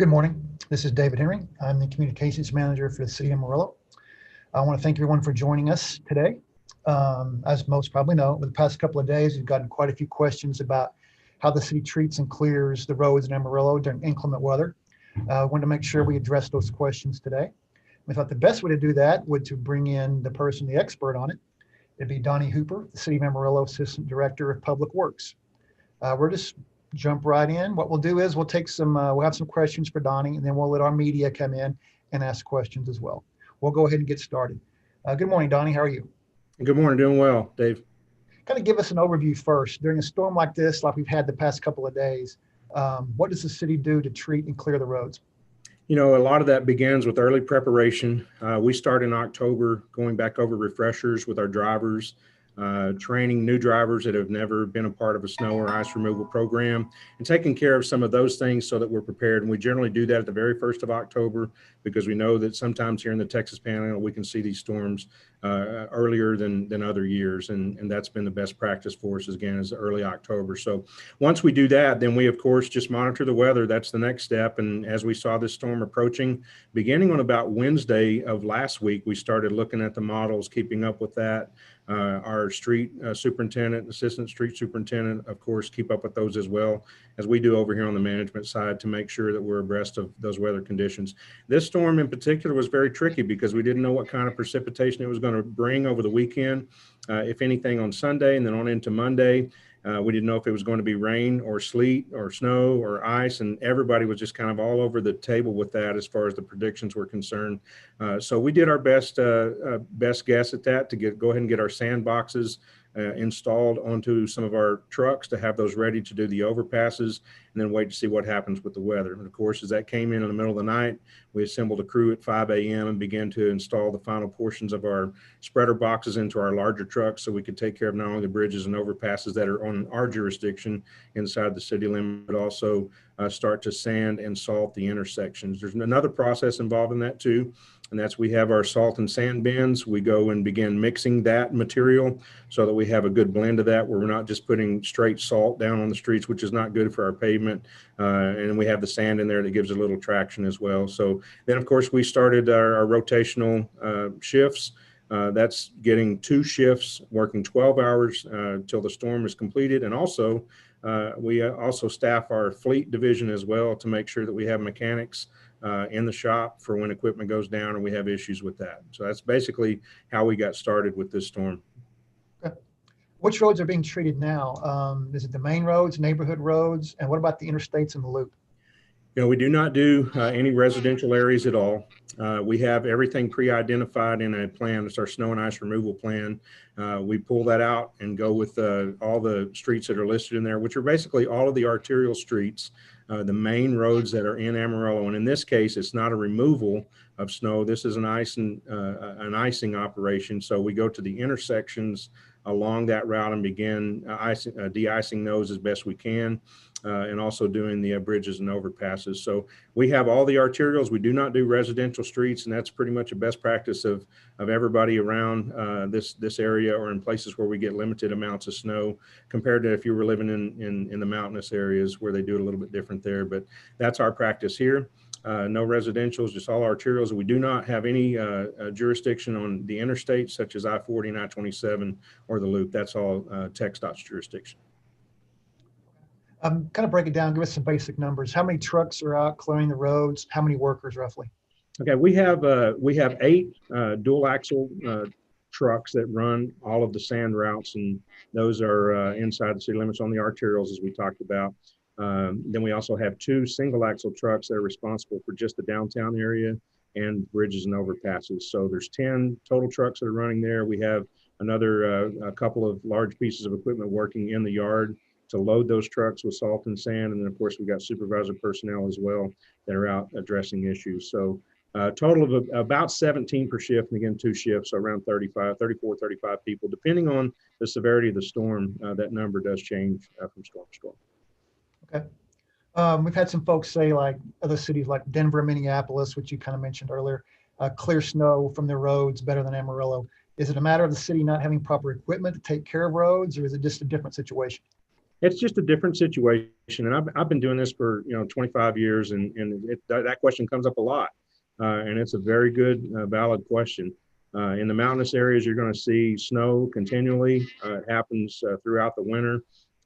Good morning. This is David Henry. I'm the Communications Manager for the City of Amarillo. I want to thank everyone for joining us today. As most probably know, over the past couple of days, we've gotten quite a few questions about how the city treats and clears the roads in Amarillo during inclement weather. I wanted to make sure we address those questions today. We thought the best way to do that would to bring in the expert on it. It'd be Donnie Hooper, the City of Amarillo Assistant Director of Public Works. We're just jump right in. What we'll do is we'll have some questions for Donnie, and then we'll let our media come in and ask questions as well. We'll go ahead and get started. Good morning, Donnie. How are you? Good morning. Doing well, Dave. Kind of give us an overview first. During a storm like this, like we've had the past couple of days, what does the city do to treat and clear the roads? You know, a lot of that begins with early preparation. We start in October, going back over refreshers with our drivers, training new drivers that have never been a part of a snow or ice removal program, and taking care of some of those things so that we're prepared. And we generally do that at the very 1st of October because we know that sometimes here in the Texas Panhandle, we can see these storms earlier than other years. And that's been the best practice for us, again, is early October. So once we do that, then we, of course, just monitor the weather. That's the next step. And as we saw this storm approaching, beginning on about Wednesday of last week, we started looking at the models, keeping up with that. Our street superintendent, assistant street superintendent, of course, keep up with those as well as we do over here on the management side to make sure that we're abreast of those weather conditions. This storm in particular was very tricky because we didn't know what kind of precipitation it was going to bring over the weekend, if anything on Sunday and then on into Monday. We didn't know if it was going to be rain or sleet or snow or ice, and everybody was just kind of all over the table with that as far as the predictions were concerned. So we did our best guess at that to go ahead and get our sandboxes installed onto some of our trucks to have those ready to do the overpasses, and then wait to see what happens with the weather. And of course, as that came in the middle of the night, we assembled a crew at 5 a.m. and began to install the final portions of our spreader boxes into our larger trucks so we could take care of not only the bridges and overpasses that are on our jurisdiction inside the city limit, but also start to sand and salt the intersections. There's another process involved in that too, and that's we have our salt and sand bins. We go and begin mixing that material so that we have a good blend of that, where we're not just putting straight salt down on the streets, which is not good for our pavement. And we have the sand in there that gives a little traction as well. So then, of course, we started our rotational shifts. That's getting 2 shifts, working 12 hours till the storm is completed. And also, we also staff our fleet division as well to make sure that we have mechanics in the shop for when equipment goes down or we have issues with that. So that's basically how we got started with this storm. Okay. Which roads are being treated now? Is it the main roads, neighborhood roads, and what about the interstates and the loop? You know, we do not do any residential areas at all. We have everything pre-identified in a plan. It's our snow and ice removal plan. We pull that out and go with all the streets that are listed in there, which are basically all of the arterial streets, the main roads that are in Amarillo. And in this case, it's not a removal of snow. This is an icing operation. So we go to the intersections along that route and begin de-icing those as best we can. And also doing the bridges and overpasses. So we have all the arterials. We do not do residential streets, and that's pretty much a best practice of everybody around this area or in places where we get limited amounts of snow compared to if you were living in the mountainous areas where they do it a little bit different there. But that's our practice here. No residentials, just all arterials. We do not have any jurisdiction on the interstates such as I-40 and I-27 or the loop. That's all TxDOT's jurisdiction. Kind of break it down, give us some basic numbers. How many trucks are out clearing the roads? How many workers roughly? Okay, we have 8 dual axle trucks that run all of the sand routes, and those are inside the city limits on the arterials, as we talked about. Then we also have 2 single axle trucks that are responsible for just the downtown area and bridges and overpasses. So there's 10 total trucks that are running there. We have another a couple of large pieces of equipment working in the yard to load those trucks with salt and sand. And then of course we've got supervisor personnel as well that are out addressing issues. So total of about 17 per shift, and again, 2 shifts, so around 34, 35 people, depending on the severity of the storm. That number does change from storm to storm. Okay. We've had some folks say, like other cities like Denver, Minneapolis, which you kind of mentioned earlier, clear snow from their roads better than Amarillo. Is it a matter of the city not having proper equipment to take care of roads, or is it just a different situation? It's just a different situation. And I've been doing this for, 25 years, and that question comes up a lot. And it's a very good, valid question. In the mountainous areas, you're going to see snow continually. It happens throughout the winter.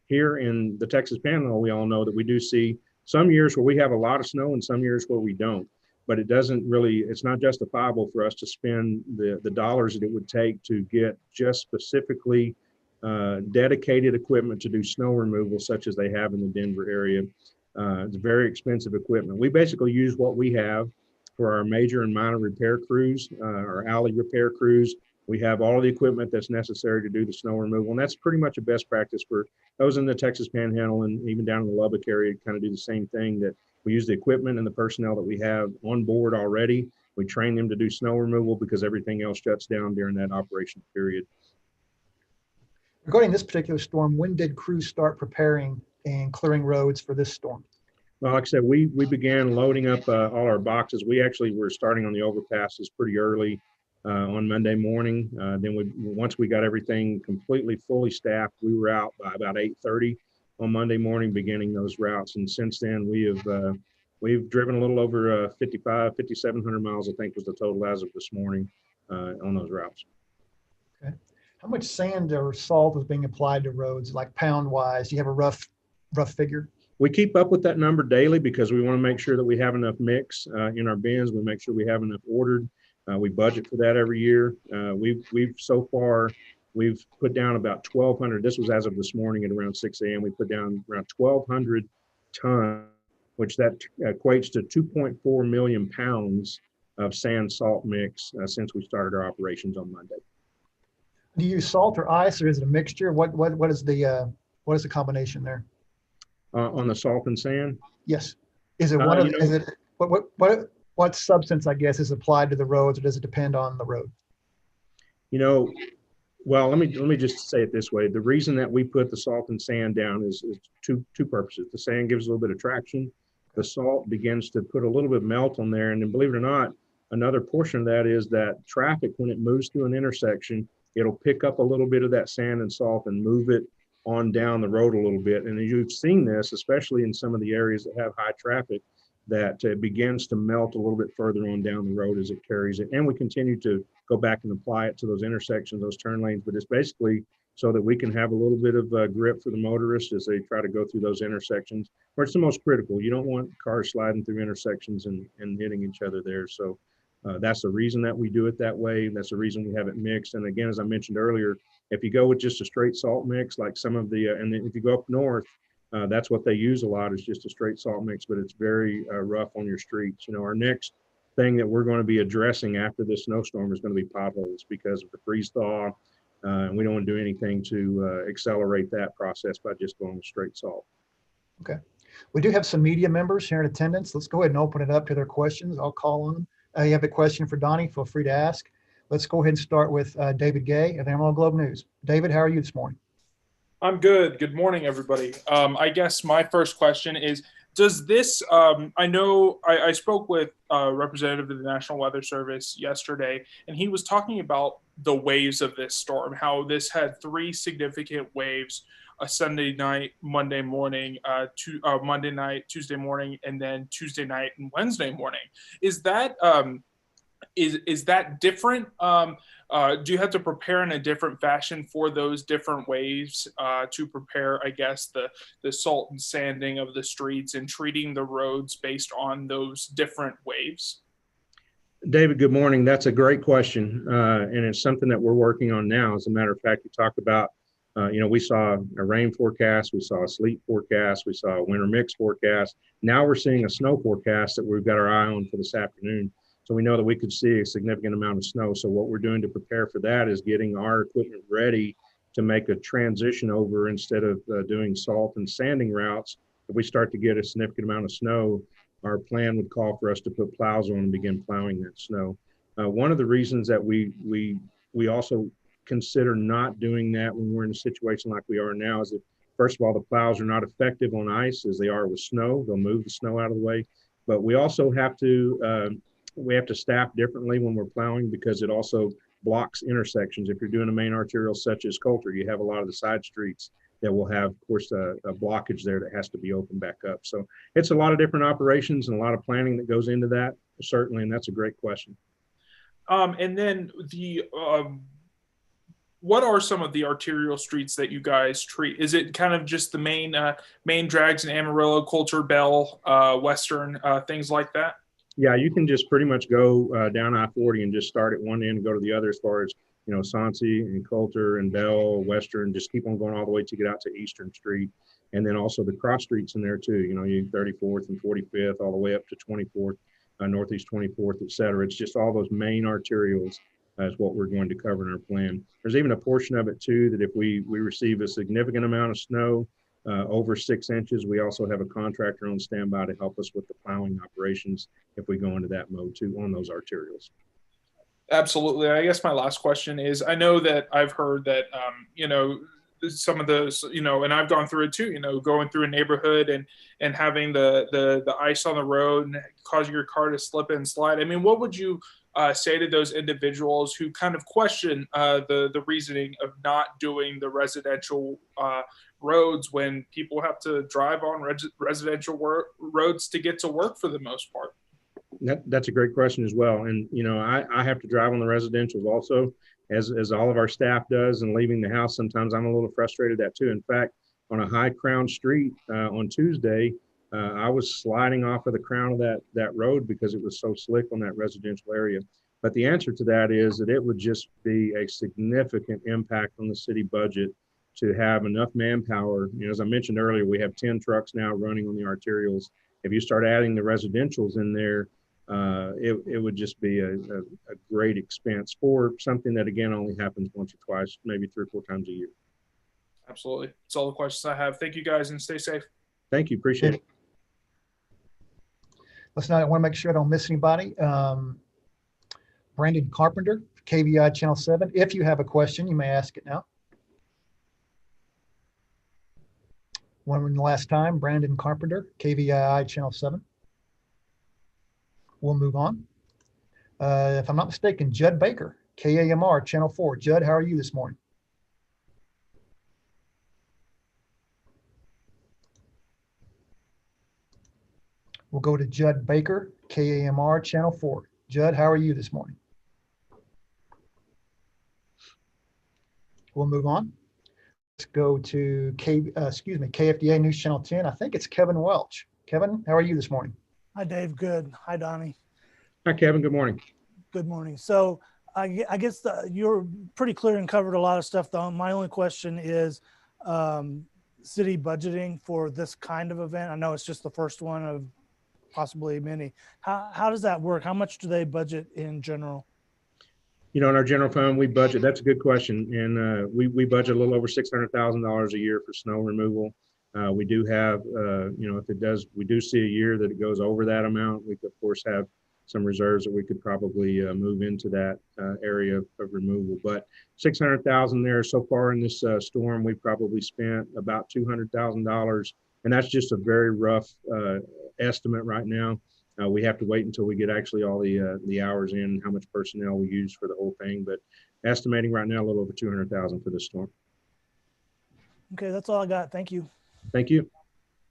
Here in the Texas Panhandle, we all know that we do see some years where we have a lot of snow and some years where we don't. But it's not justifiable for us to spend the dollars that it would take to get just specifically dedicated equipment to do snow removal, such as they have in the Denver area. It's very expensive equipment. We basically use what we have for our major and minor repair crews, our alley repair crews. We have all the equipment that's necessary to do the snow removal. And that's pretty much a best practice for those in the Texas Panhandle and even down in the Lubbock area, kind of do the same thing, that we use the equipment and the personnel that we have on board already. We train them to do snow removal because everything else shuts down during that operation period. Regarding this particular storm, when did crews start preparing and clearing roads for this storm? Well, like I said, we began loading up all our boxes. We actually were starting on the overpasses pretty early on Monday morning. Then once we got everything completely fully staffed, we were out by about 8:30 on Monday morning, beginning those routes. And since then, we've driven a little over 5,700 miles, I think was the total as of this morning on those routes. Okay. How much sand or salt is being applied to roads, like pound wise? Do you have a rough figure? We keep up with that number daily because we want to make sure that we have enough mix in our bins. We make sure we have enough ordered. We budget for that every year. We've so far, we've put down about 1,200. This was as of this morning at around 6 a.m. We put down around 1,200 tons, which that equates to 2.4 million pounds of sand salt mix since we started our operations on Monday. Do you use salt or ice, or is it a mixture? What is the combination there? On the salt and sand? Yes. Is it what substance, I guess, is applied to the roads, or does it depend on the road? Well, let me just say it this way. The reason that we put the salt and sand down is two purposes. The sand gives a little bit of traction. The salt begins to put a little bit of melt on there. And then, believe it or not, another portion of that is that traffic, when it moves through an intersection, it'll pick up a little bit of that sand and salt and move it on down the road a little bit. And you've seen this, especially in some of the areas that have high traffic, that it begins to melt a little bit further on down the road as it carries it. And we continue to go back and apply it to those intersections, those turn lanes, but it's basically so that we can have a little bit of grip for the motorists as they try to go through those intersections where it's the most critical. You don't want cars sliding through intersections and hitting each other there. So that's the reason that we do it that way. That's the reason we have it mixed. And again, as I mentioned earlier, if you go with just a straight salt mix, like some of the, and then if you go up north, that's what they use a lot, is just a straight salt mix, but it's very rough on your streets. Our next thing that we're going to be addressing after this snowstorm is going to be potholes because of the freeze thaw. And we don't want to do anything to accelerate that process by just going with straight salt. Okay. We do have some media members here in attendance. Let's go ahead and open it up to their questions. I'll call on them. You have a question for Donnie, feel free to ask. Let's go ahead and start with David Gay of the Amarillo Globe News. David, how are you this morning? I'm good. Good morning, everybody. I guess my first question is, does this, I know I spoke with a representative of the National Weather Service yesterday, and he was talking about the waves of this storm, how this had 3 significant waves, a Sunday night, Monday morning, Monday night, Tuesday morning, and then Tuesday night and Wednesday morning. Is that is that different? Do you have to prepare in a different fashion for those different waves to prepare, I guess, the salt and sanding of the streets and treating the roads based on those different waves? David, good morning. That's a great question. And it's something that we're working on now. As a matter of fact, you talked about, we saw a rain forecast, we saw a sleet forecast, we saw a winter mix forecast. Now we're seeing a snow forecast that we've got our eye on for this afternoon. So we know that we could see a significant amount of snow. So what we're doing to prepare for that is getting our equipment ready to make a transition over. Instead of doing salt and sanding routes, if we start to get a significant amount of snow, our plan would call for us to put plows on and begin plowing that snow. One of the reasons that we also consider not doing that when we're in a situation like we are now is that, first of all, the plows are not effective on ice as they are with snow. They'll move the snow out of the way. But we also have to staff differently when we're plowing because it also blocks intersections. If you're doing a main arterial such as Coulter, you have a lot of the side streets that will have, of course, a blockage there that has to be opened back up. So it's a lot of different operations and a lot of planning that goes into that, certainly, and that's a great question. And then what are some of the arterial streets that you guys treat? Is it kind of just the main drags in Amarillo, Coulter, Bell, Western, things like that? Yeah, you can just pretty much go down I-40 and just start at one end and go to the other, as far as, you know, Soncy and Coulter and Bell, Western, just keep on going all the way to get out to Eastern Street. And then also the cross streets in there too, you know, you 34th and 45th, all the way up to 24th, Northeast 24th, et cetera. It's just all those main arterials is what we're going to cover in our plan. There's even a portion of it too, that if we receive a significant amount of snow, over 6 inches, we also have a contractor on standby to help us with the plowing operations if we go into that mode too on those arterials. Absolutely. I guess my last question is, I know that I've heard that, you know, some of those, you know, and I've gone through it too, you know, going through a neighborhood and having the ice on the road and causing your car to slip and slide. I mean, what would you say to those individuals who kind of question the reasoning of not doing the residential roads when people have to drive on residential roads to get to work for the most part? That's a great question as well. And, you know, I have to drive on the residentials also, as all of our staff does, and leaving the house, sometimes I'm a little frustrated at that too. In fact, on a high crown street on Tuesday, I was sliding off of the crown of that road because it was so slick on that residential area. But the answer to that is that it would just be a significant impact on the city budget to have enough manpower. You know, as I mentioned earlier, we have 10 trucks now running on the arterials. If you start adding the residentials in there, it would just be a great expense for something that, again, only happens once or twice, maybe 3 or 4 times a year. Absolutely. That's all the questions I have. Thank you guys, and stay safe. Thank you. Appreciate it. Listen, I want to make sure I don't miss anybody. Brandon Carpenter, KVI Channel 7. If you have a question, you may ask it now. One last time, Brandon Carpenter, KVI Channel 7. We'll move on. If I'm not mistaken, Judd Baker, KAMR Channel 4. Judd, how are you this morning? We'll go to Judd Baker, KAMR Channel 4. Judd, how are you this morning? We'll move on. Let's go to KFDA News Channel 10. I think it's Kevin Welch. Kevin, how are you this morning? Hi, Dave. Good. Hi, Donnie. Hi, Kevin. Good morning. Good morning. So I guess you're pretty clear and covered a lot of stuff, though. My only question is city budgeting for this kind of event. I know it's just the first one of possibly many. How does that work? How much do they budget in general? You know, in our general fund, we budget. That's a good question. And we budget a little over $600,000 a year for snow removal. We do have, you know, we do see a year that it goes over that amount. We could, of course, have some reserves that we could probably move into that area of removal. But $600,000 there so far in this storm, we probably spent about $200,000, and that's just a very rough estimate right now. We have to wait until we get actually all the hours in, how much personnel we use for the whole thing. But estimating right now a little over $200,000 for this storm. Okay, that's all I got. Thank you. Thank you.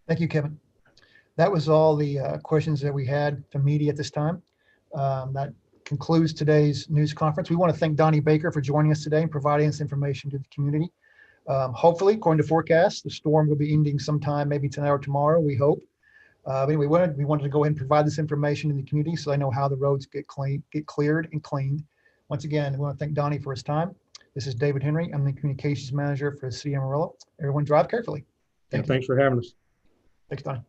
Thank you, Kevin. That was all the questions that we had from media at this time. That concludes today's news conference. We want to thank Donnie Baker for joining us today and providing us information to the community. Hopefully, according to forecast, the storm will be ending sometime, maybe tonight or tomorrow, we hope. Anyway, we wanted to go ahead and provide this information in the community so they know how the roads get cleared and cleaned. Once again, we want to thank Donnie for his time. This is David Henry. I'm the communications manager for the city of Amarillo. Everyone drive carefully. Thanks for having us. Thanks, Donnie.